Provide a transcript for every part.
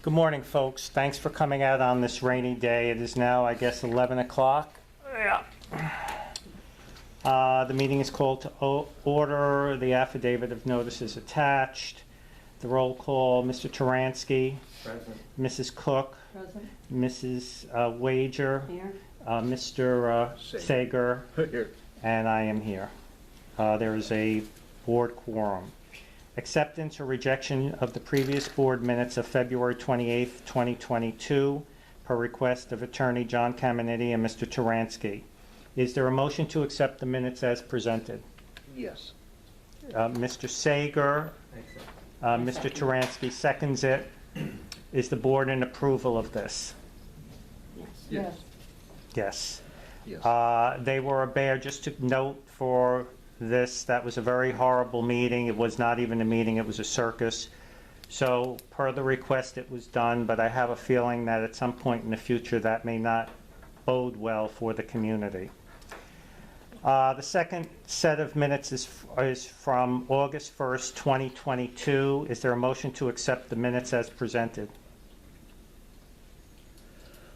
Good morning, folks. Thanks for coming out on this rainy day. It is now, I guess, 11 o'clock. Yeah. The meeting is called to order. The affidavit of notice is attached. The roll call, Mr. Taransky. Present. Mrs. Cook. Present. Mrs. Wager. Here. Mr. Sager. Here. And I am here. There is a board quorum. Acceptance or rejection of the previous board minutes of February 28th, 2022, per request of Attorney John Caminiti and Mr. Taransky. Is there a motion to accept the minutes as presented? Yes. Mr. Sager, Mr. Taransky seconds it. Is the board in approval of this? Yes. Yes. Yes. Yes. They were a bear, just to note for this, that was a very horrible meeting. It was not even a meeting, it was a circus. So per the request it was done, but I have a feeling that at some point in the future that may not bode well for the community. The second set of minutes is from August 1st, 2022. Is there a motion to accept the minutes as presented?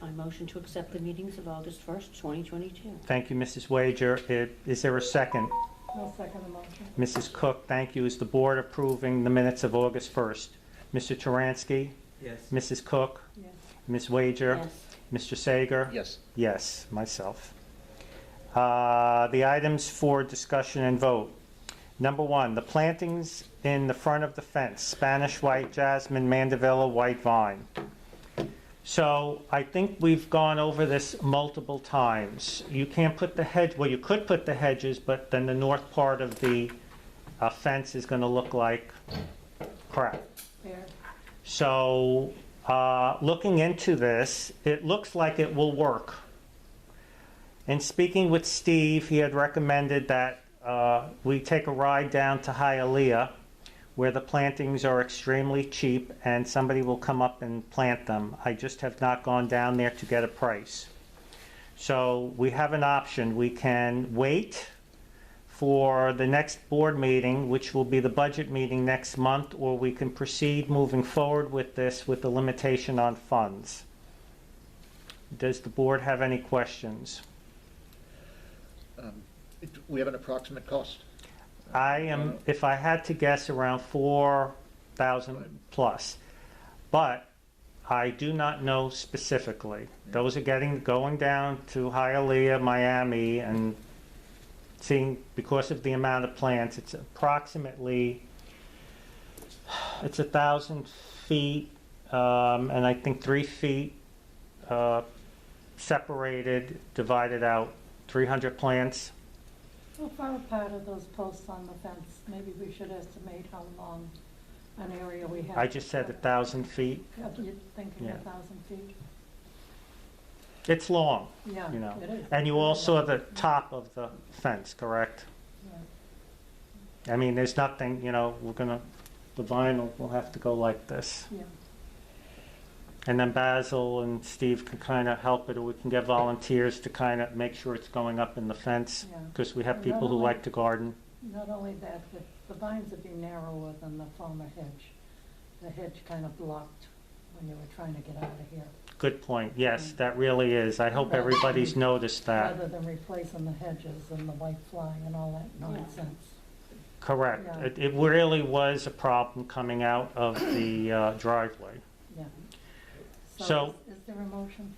I motion to accept the meetings of August 1st, 2022. Thank you, Mrs. Wager. Is there a second? I'll second the motion. Mrs. Cook, thank you. Is the board approving the minutes of August 1st? Mr. Taransky? Yes. Mrs. Cook? Yes. Ms. Wager? Yes. Mr. Sager? Yes. Yes, myself. The items for discussion and vote. Number one, the plantings in the front of the fence, Spanish white jasmine, mandevilla white vine. So I think we've gone over this multiple times. You can't put the hedge, well, you could put the hedges, but then the north part of the fence is going to look like crap. Fair. So looking into this, it looks like it will work. In speaking with Steve, he had recommended that we take a ride down to Hialeah, where the plantings are extremely cheap and somebody will come up and plant them. I just have not gone down there to get a price. So we have an option. We can wait for the next board meeting, which will be the budget meeting next month, or we can proceed moving forward with this with the limitation on funds. Does the board have any questions? We have an approximate cost. I am, if I had to guess, around 4,000 plus, but I do not know specifically. Those are going down to Hialeah, Miami, and seeing, because of the amount of plants, it's approximately, it's 1,000 feet, and I think 3 feet separated, divided out, 300 plants. How far apart are those posts on the fence? Maybe we should estimate how long an area we have. I just said 1,000 feet. You're thinking Yeah. 1,000 feet? It's long, Yeah, you know. it is. And you all saw the top of the fence, correct? Yeah. I mean, there's nothing, you know, the vinyl will have to go like this. Yeah. And then Basil and Steve can kind of help it, or we can get volunteers to kind of make sure it's going up in the fence, Yeah. because we have And people not who only- like to garden. Not only that, but the vines would be narrower than the former hedge. The hedge kind of blocked when you were trying to get out of here. Good point. Yes, that really is. I hope everybody's noticed that. Rather than replacing the hedges and the white fly and all that nonsense. Correct. Yeah. It really was a problem coming out of the driveway. Yeah. So- Is there a motion?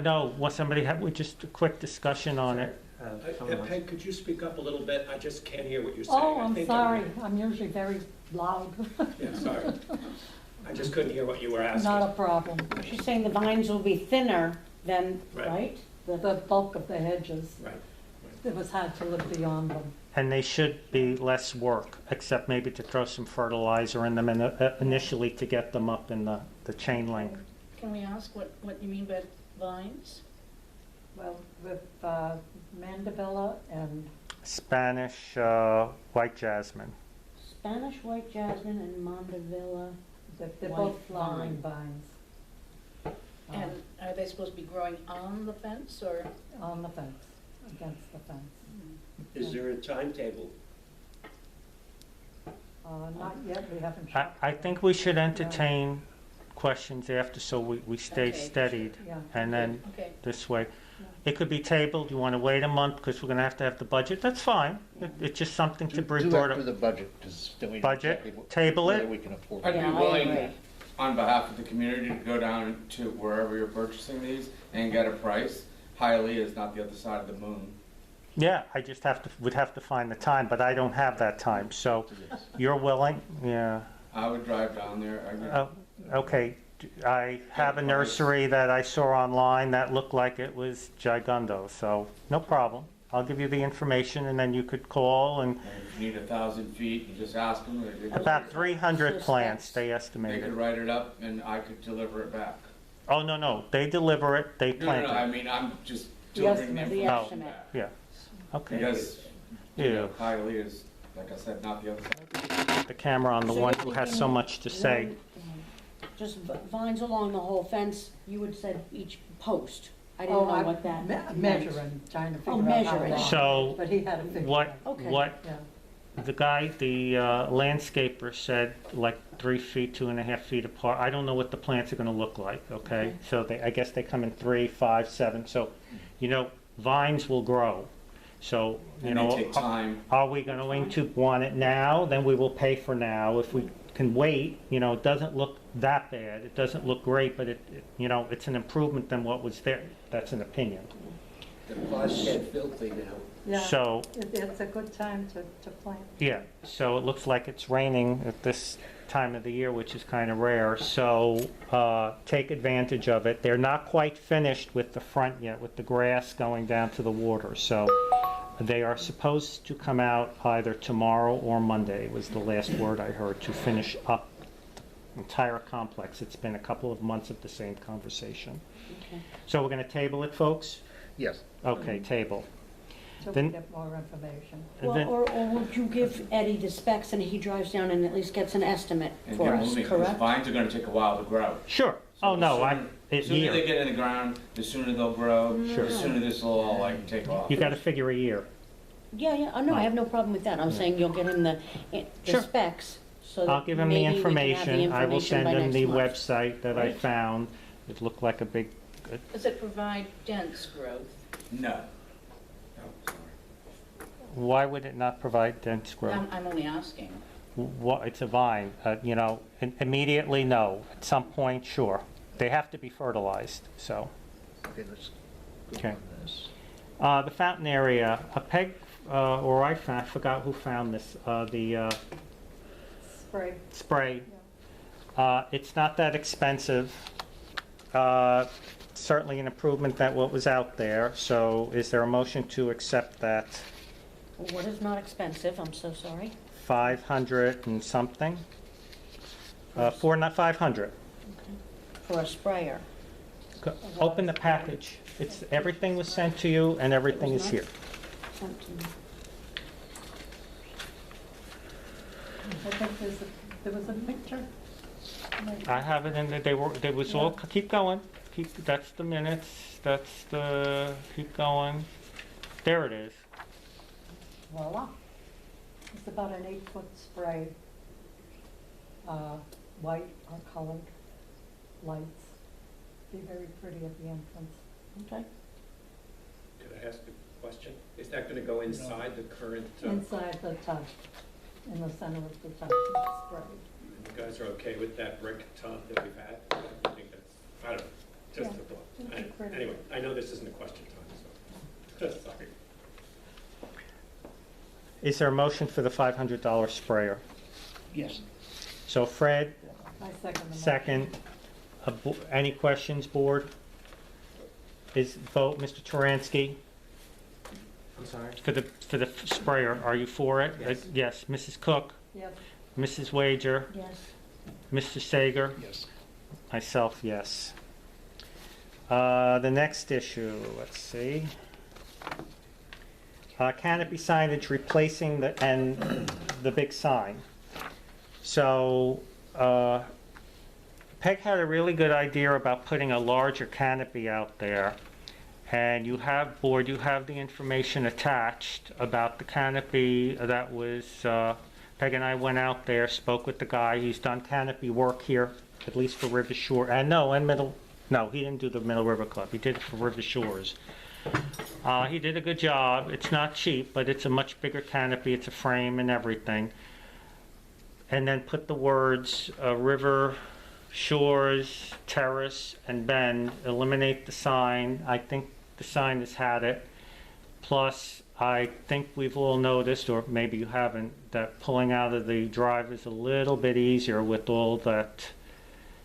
No, well, somebody had, just a quick discussion on it. Peg, could you speak up a little bit? I just can't hear what you're saying. Oh, I I'm think sorry. I'm usually very loud. Yeah, sorry. I just couldn't hear what you were asking. Not a problem. She's saying the vines will be thinner than, Right. right? The bulk of the hedges, Right. it was hard to look beyond them. And they should be less work, except maybe to throw some fertilizer in them initially to get them up in the chain link. Can we ask what you mean by vines? Well, with mandevilla and, Spanish white jasmine. Spanish white jasmine and mandevilla. they're White both flowering vine. vines. And are they supposed to be growing on the fence or? On the fence, against the fence. Is there a timetable? Not yet, we haven't. I think we should entertain questions after, so we stay Okay. steadied, Yeah. and then Okay, this way. It could be tabled, you want to wait a month, because we're going to have the budget, that's fine. It's just something to be Do brought after up. the budget, because then we. Budget, check table whether it. we can afford I'd it. be Yeah, I willing, agree. on behalf of the community, to go down to wherever you're purchasing these and get a price. Hialeah is not the other side of the moon. Yeah, I just would have to find the time, but I don't have that time, so you're willing? Yeah. I would drive down there. Okay, I have a nursery that I saw online that looked like it was gigundo, so no problem. I'll give you the information and then you could call and And if you need 1,000 feet, you just ask them. about 300 So plants, specs. they They estimated. could write it up and I could deliver it back. Oh, no, they deliver it, they No, plant I it. mean, I'm just The delivering the estimate. The information estimate. back. Yeah, okay. Because, you Yeah, know, Hialeah is, like I said, not the other side. the camera on the So one you're who has so thinking much to say. Just vines along the whole fence, you had said each post. I didn't Oh, know I what that meant. measuring, trying to Oh, figure out how measuring. long. So But he had to figure it what, out. Okay. Yeah. the guy, the landscaper said like 3 feet, 2.5 feet apart. I don't know what the plants are gonna look like, okay? So I guess they come in 3, 5, 7, so, vines will grow. So, And they take time. are we going to want it now? Then we will pay for now. If we can wait, it doesn't look that bad. It doesn't look great, but it's an improvement than what was there. That's an opinion. The pods get filthy now. Yeah, So, it's a good time to plant. yeah, so it looks like it's raining at this time of the year, which is kind of rare. So take advantage of it. They're not quite finished with the front yet, with the grass going down to the water. So they are supposed to come out either tomorrow or Monday, was the last word I heard, to finish up the entire complex. It's been a couple of months of the same conversation. Okay. So we're going to table it, folks? Yes. Okay, table. So we Then- get more information. Well, Then- or would you give Eddie the specs and he drives down and at least gets an estimate And for get us, moving, 'cause correct? vines are gonna take a while to grow. Sure. So Oh, no, The sooner they year. get in the ground, the sooner they'll grow, Sure. the sooner this will all like take off. You got to figure a year. Yeah, oh, no, I have no problem with that. I'm saying you'll get him the Sure. specs so that I'll give him the maybe we can have the information. I will information send by him next the month. website that I Right. found. It looked like a big, does it provide dense growth? No. Oh, sorry. why would it not provide dense growth? I'm only asking. It's a vine, immediately, no. At some point, sure. They have to be fertilized, so. Okay, let's go Okay. on this. The fountain area, Peg, or I forgot who found this, the Spray. spray. It's not that expensive. Certainly an improvement than what was out there. So is there a motion to accept that What is not expensive, I'm so sorry. 500 and something? Not 500. For a sprayer. Open the package. Everything was sent to you and everything is here. Something. I think there was a picture. I have it in there. They was all, keep going. That's the minutes. Keep going. There it is. Voila. It's about an 8-foot spray. White or colored lights. Be very pretty at the entrance. Okay. Could I ask a question? Is that going to go inside the current, Inside the tub, in the center of the tub, it's sprayed. you guys are okay with that brick tub that we've had? I think that's, I don't know, just a Yeah, thought. it'll be pretty. Anyway, I know this isn't a question time, so, sorry. Is there a motion for the $500 sprayer? Yes. So Fred, I second the motion. second. Any questions, board? Vote, Mr. Taransky, I'm sorry? for the sprayer. Are you for it? Yes. Yes. Mrs. Cook, Yes, Mrs. Wager, Yes. Mr. Sager, Yes. myself, yes. The next issue, let's see. Canopy signage replacing the big sign. So, Peg had a really good idea about putting a larger canopy out there. And you have the information attached about the canopy that was, Peg and I went out there, spoke with the guy. He's done canopy work here at least for River Shore, no, he didn't do the Middle River Club, he did it for River Shores. He did a good job. It's not cheap, but it's a much bigger canopy, it's a frame and everything. And then put the words River Shores, Terrace, and Bend, eliminate the sign. I think the sign has had it. Plus, I think we've all noticed, or maybe you haven't, that pulling out of the drive is a little bit easier with all that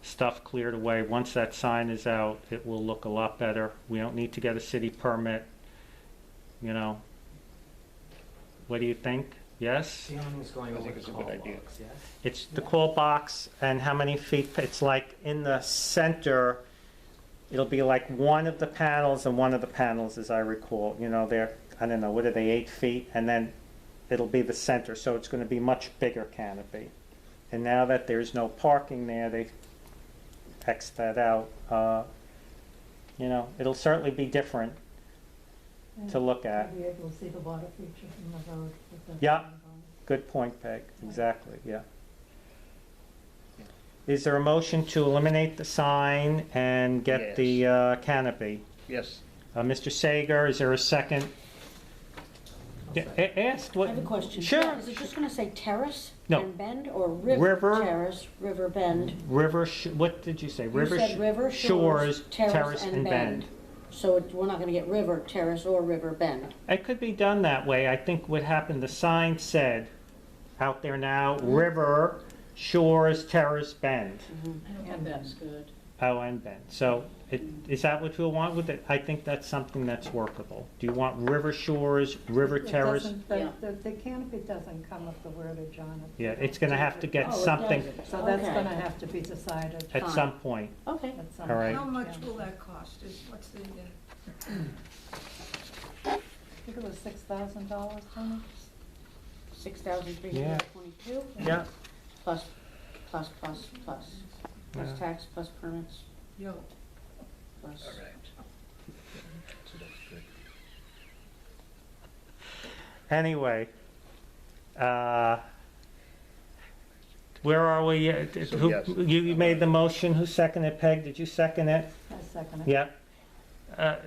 stuff cleared away. Once that sign is out, it will look a lot better. We don't need to get a city permit, you know. What do you think? Yes? I think it's a good idea. It's the call box, and how many feet, it's like in the center, it'll be like one of the panels and one of the panels, as I recall. You know, they're, I don't know, what are they, 8 feet? And then it'll be the center, so it's going to be much bigger canopy. And now that there's no parking there, they X that out. You know, it'll certainly be different to look at. You'll be able to see the water feature from the road. with the Yeah. signs on it. Good point, Peg. Exactly, yeah. Is there a motion to eliminate the sign and get the canopy? Yes. Mr. Sager, is there a second? Ask I what? have a question. Sure. Yeah, is it just gonna say terrace No. and bend, or river River. terrace, river bend? What did you say? You said river, shores, terrace, and bend. So we're not gonna get river, terrace, or river bend. It could be done that way. I think what happened, the sign said out there now, river, shores, terrace, bend. I don't think that's good. Oh, and bend. So is that what you want with it? I think that's something that's workable. Do you want river shores, river It terrace? doesn't- The canopy doesn't come with the wordage on it. Yeah, it's gonna have to get Oh, it something doesn't. So that's Okay. gonna have to be decided at Fine. some point. Okay. at some. All right. How much Yeah. will that cost? What's the, I think it was $6,000, Tony? 6,322 Yeah, plus Yeah. tax, plus permits, yo, plus. All right. So that's good. anyway. Where are we? So Who- yes. You made the motion. Who seconded? Peg, did you second it? I second it. Yep.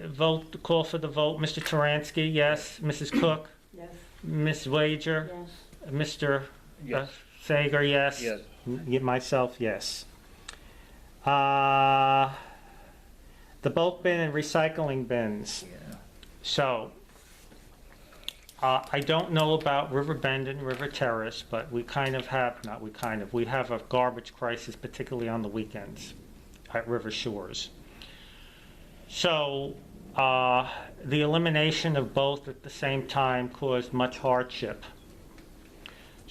Vote, call for the vote. Mr. Taransky, yes. Mrs. Cook? Yes. Ms. Wager? Yes. Mr. Yes. Sager, yes. Yes. Myself, yes. The bulk bin and recycling bins. Yeah. So, I don't know about River Bend and River Terrace, but we kind of have, not we kind of, we have a garbage crisis, particularly on the weekends at River Shores. So, the elimination of both at the same time caused much hardship.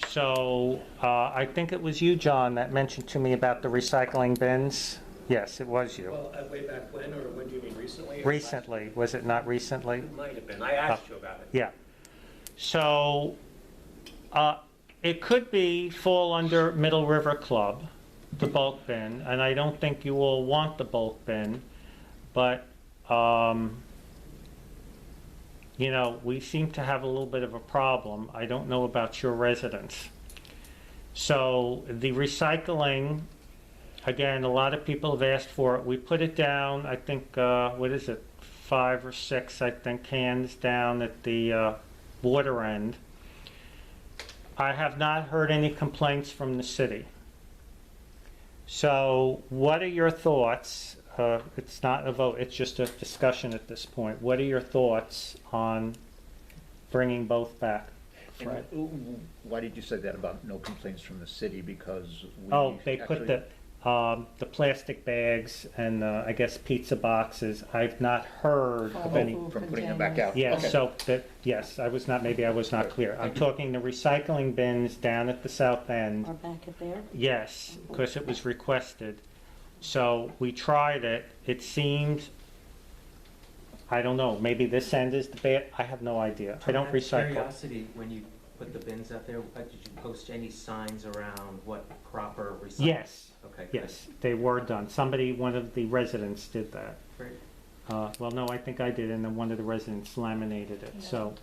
So, I think it was you, John, that mentioned to me about the recycling bins. Yes, it was you. Well, way back when, or when do you mean recently? or Recently, was it not recently? It might have been. I asked you about it. Yeah. So, it could fall under Middle River Club, the bulk bin, and I don't think you all want the bulk bin, but, you know, we seem to have a little bit of a problem. I don't know about your residents. So, the recycling, again, a lot of people have asked for it. We put it down, I think, what is it, 5 or 6, I think, cans down at the water end. I have not heard any complaints from the city. So what are your thoughts? It's not a vote, it's just a discussion at this point. What are your thoughts on bringing both back? And Fred? why did you say that about no complaints from the city? Because we Oh, they put actually- the plastic bags and I guess pizza boxes. I've not heard of any. From putting them back out? Yes, Okay. so that, yes, I was not clear. I'm talking the recycling bins down at the south end. Are back at there? Yes, because it was requested. So we tried it. It seemed, I don't know, maybe this end is the bad, I have no idea. I don't Out of recycle. Curiosity, when you put the bins out there, did you post any signs around what proper recycling? Yes, Okay. good. yes, they were done. Somebody, one of the residents did that. Great. Well, no, I think I did, and then one of the residents laminated it. So,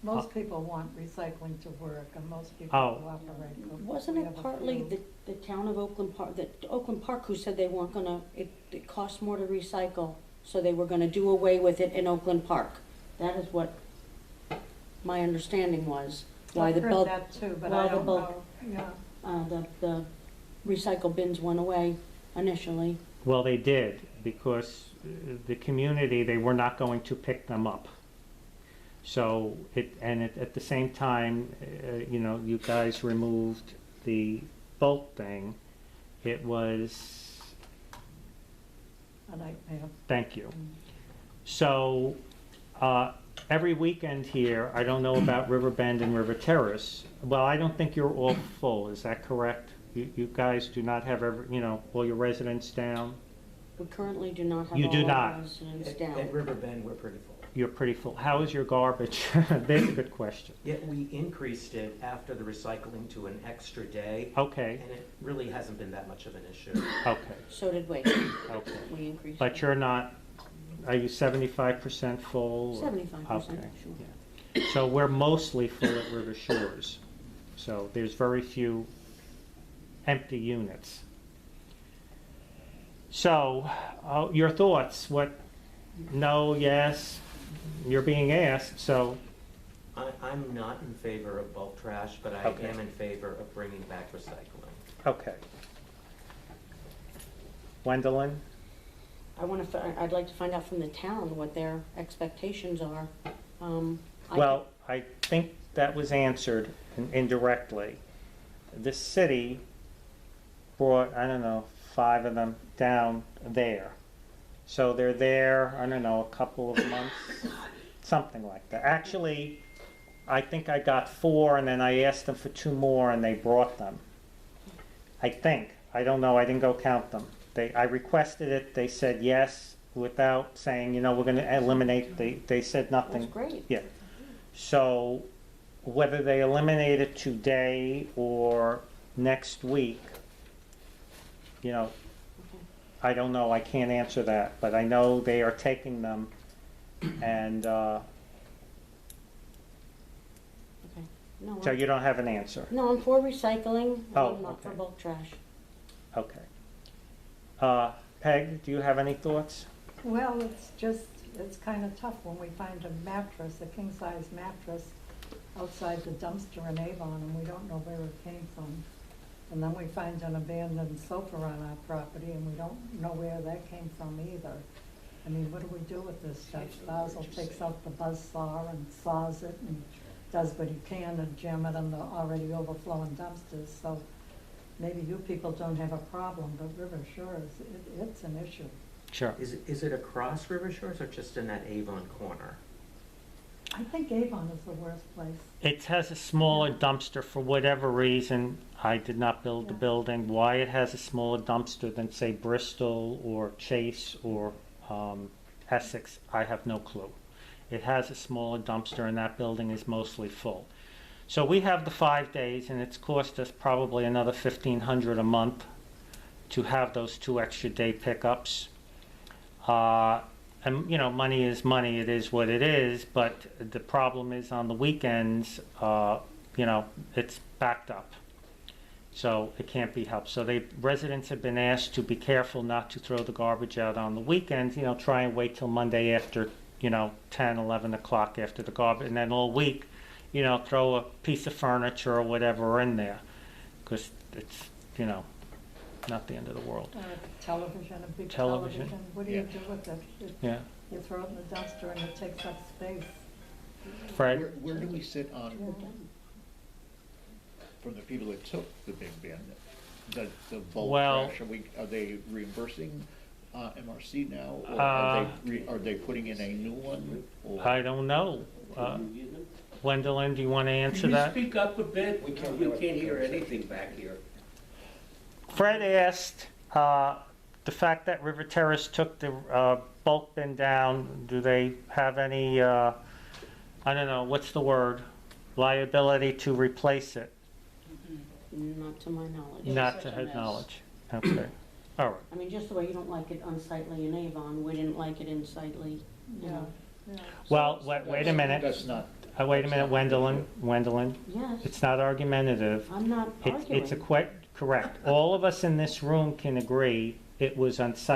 Most people want recycling to work, and most people Oh. cooperate. but Wasn't we have it a partly few. the town of Oakland Park, Oakland Park who said they weren't gonna, it costs more to recycle, so they were gonna do away with it in Oakland Park? That is what my understanding was, why the I've heard bulk, that too, but why I the don't bulk- know, yeah. the recycle bins went away initially. Well, they did, because the community, they were not going to pick them up. So at the same time, you know, you guys removed the bulk thing. It was, A nightmare. thank you. So, every weekend here, I don't know about Riverbend and River Terrace. Well, I don't think you're all full, is that correct? You guys do not have all your residents down? We currently do not have You all do our not. residents At down. Riverbend, we're pretty full. You're pretty full. How is your garbage? There's a good question. Yeah, we increased it after the recycling to an extra day, Okay, and it really hasn't been that much of an issue. okay, So did we. okay. We increased. But it. you're not, are you 75% full? or- 75%, Okay, sure. yeah. So we're mostly full at River Shores. So there's very few empty units. So, your thoughts? What, no, yes? You're being asked, so, I'm not in favor of bulk trash, but I Okay. am in favor of bringing back recycling. okay. Gwendolyn? I'd like to find out from the town what their expectations are. Well, I think that was answered indirectly. The city brought, I don't know, 5 of them down there. So they're there, I don't know, a couple of months, something like that. Actually, I think I got 4 and then I asked them for 2 more and they brought them. I think, I don't know, I didn't go count them. I requested it, they said yes, without saying, we're gonna eliminate, they said nothing. That's great. Yeah. So whether they eliminate it today or next week, I don't know, I can't answer that, but I know they are taking them and, Okay. No, so you don't have an answer. no, I'm for recycling. Oh, I'm not for okay. bulk trash. Okay. Peg, do you have any thoughts? Well, it's kind of tough when we find a mattress, a king-size mattress, outside the dumpster in Avon, and we don't know where it came from. And then we find an abandoned sofa on our property, and we don't know where that came from either. I mean, what do we do with this stuff? Basil takes out the buzz saw and saws it and does what he can to jam it in the already overflowing dumpsters, so maybe you people don't have a problem, but River Shores, it's an issue. Sure. Is it across River Shores or just in that Avon corner? I think Avon is the worst place. It has a smaller dumpster for whatever reason. I did not build the Yeah. building. Why it has a smaller dumpster than, say, Bristol or Chase or Essex, I have no clue. It has a smaller dumpster and that building is mostly full. So we have the 5 days and it's cost us probably another $1,500 a month to have those 2 extra day pickups. And money is money, it is what it is, but the problem is on the weekends, it's backed up. So it can't be helped. So residents have been asked to be careful not to throw the garbage out on the weekends, try and wait till Monday after, 10, 11 o'clock after the garbage, and then all week, throw a piece of furniture or whatever in there, because it's, not the end of the world. Television, a big Television. television, what do you Yeah. do with it? Yeah. You throw it in the dumpster and it takes up space. Fred? Where do we sit on, from the people that took the big bin, the bulk Well- trash, are they reimbursing MRC now? Or Uh, are they putting in a new one? Or- I don't know. Gwendolyn, do you want to answer that? Can you speak up a bit? We can't hear anything back here. Fred asked, the fact that River Terrace took the bulk bin down, do they have any, I don't know, what's the word? Liability to replace it? Not to my knowledge. Not such to a his mess. knowledge. Okay, all right. I mean, just the way you don't like it unsightly in Avon, we didn't like it unsightly, Yeah, yeah. Well, wait a minute. That's not wait a minute, Wendelin, Yes, it's not argumentative. I'm not It's a arguing. correct. All of us in this room can agree it was unsightly